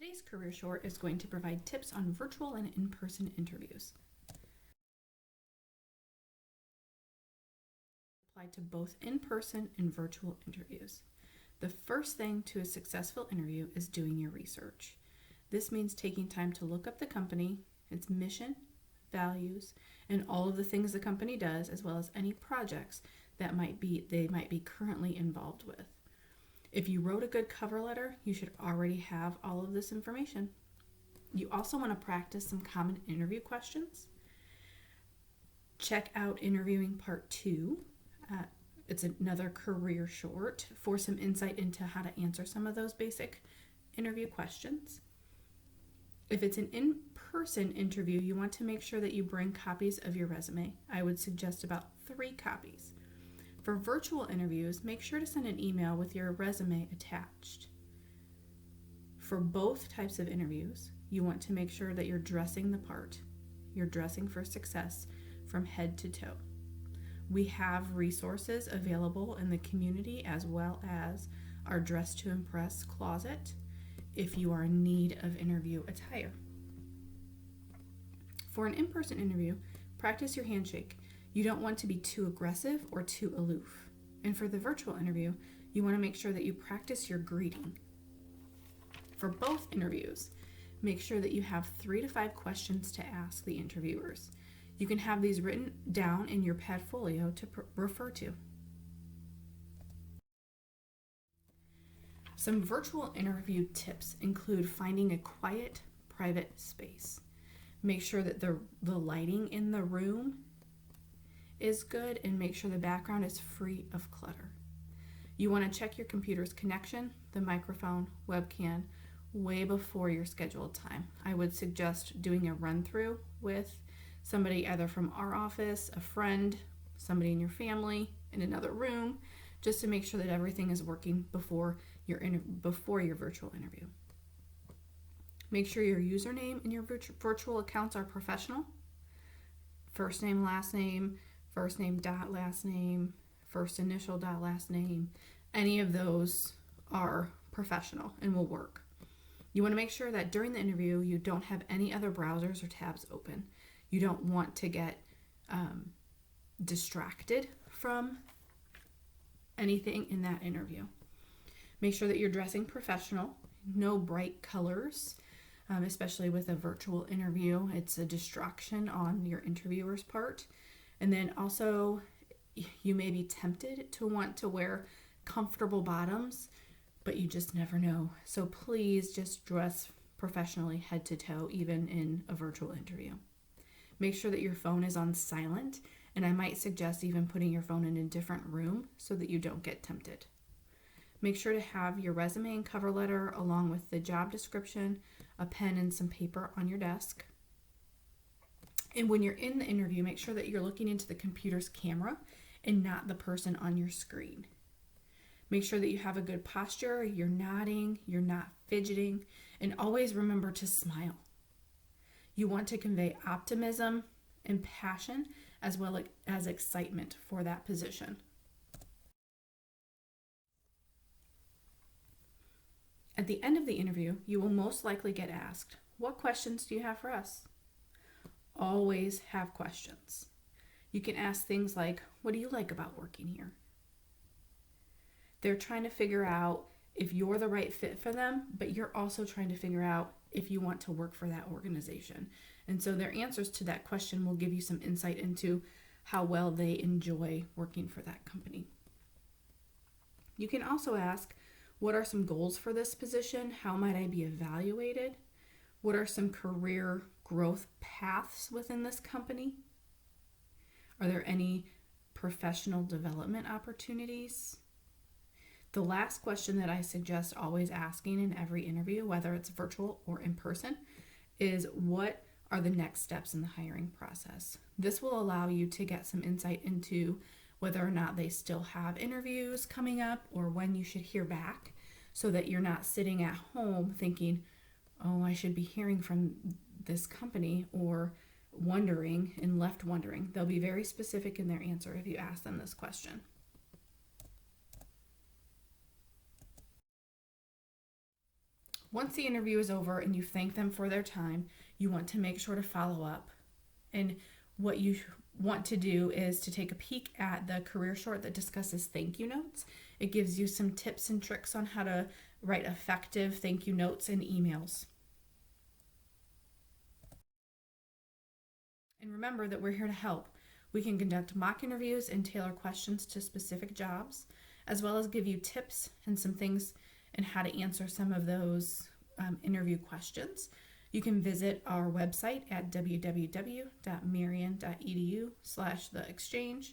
Today's Career Short is going to provide tips on virtual and in-person interviews. Apply to both in-person and virtual interviews. The first thing to a successful interview is doing your research. This means taking time to look up the company, its mission, values, and all of the things the company does, as well as any projects that they might be currently involved with. If you wrote a good cover letter, you should already have all of this information. You also want to practice some common interview questions. Check out Interviewing Part 2. It's another career short for some insight into how to answer some of those basic interview questions. If it's an in-person interview, you want to make sure that you bring copies of your resume. I would suggest about 3 copies. For virtual interviews, make sure to send an email with your resume attached. For both types of interviews, you want to make sure that you're dressing the part. You're dressing for success from head to toe. We have resources available in the community as well as our Dress to Impress closet if you are in need of interview attire. For an in-person interview, practice your handshake. You don't want to be too aggressive or too aloof. And for the virtual interview, you want to make sure that you practice your greeting. For both interviews, make sure that you have 3 to 5 questions to ask the interviewers. You can have these written down in your Padfolio to refer to. Some virtual interview tips include finding a quiet, private space. Make sure that the lighting in the room is good and make sure the background is free of clutter. You want to check your computer's connection, the microphone, webcam, way before your scheduled time. I would suggest doing a run-through with somebody either from our office, a friend, somebody in your family, in another room, just to make sure that everything is working before your virtual interview. Make sure your username and your virtual accounts are professional. First name, last name, first name dot last name, first initial dot last name. Any of those are professional and will work. You want to make sure that during the interview you don't have any other browsers or tabs open. You don't want to get distracted from anything in that interview. Make sure that you're dressing professional, no bright colors, especially with a virtual interview. It's a distraction on your interviewer's part. And then also, you may be tempted to want to wear comfortable bottoms, but you just never know. So please just dress professionally head to toe, even in a virtual interview. Make sure that your phone is on silent, and I might suggest even putting your phone in a different room so that you don't get tempted. Make sure to have your resume and cover letter along with the job description, a pen, and some paper on your desk. And when you're in the interview, make sure that you're looking into the computer's camera and not the person on your screen. Make sure that you have a good posture, you're nodding, you're not fidgeting, and always remember to smile. You want to convey optimism and passion as well as excitement for that position. At the end of the interview, you will most likely get asked, "What questions do you have for us?" Always have questions. You can ask things like, "What do you like about working here?" They're trying to figure out if you're the right fit for them, but you're also trying to figure out if you want to work for that organization. And so their answers to that question will give you some insight into how well they enjoy working for that company. You can also ask, what are some goals for this position? How might I be evaluated? What are some career growth paths within this company? Are there any professional development opportunities? The last question that I suggest always asking in every interview, whether it's virtual or in person, is what are the next steps in the hiring process? This will allow you to get some insight into whether or not they still have interviews coming up or when you should hear back, so that you're not sitting at home thinking, "Oh, I should be hearing from this company," or left wondering. They'll be very specific in their answer if you ask them this question. Once the interview is over and you thank them for their time, you want to make sure to follow up. And what you want to do is to take a peek at the career short that discusses thank you notes. It gives you some tips and tricks on how to write effective thank you notes and emails. And remember that we're here to help. We can conduct mock interviews and tailor questions to specific jobs, as well as give you tips and some things and how to answer some of those interview questions. You can visit our website at www.marian.edu/theexchange.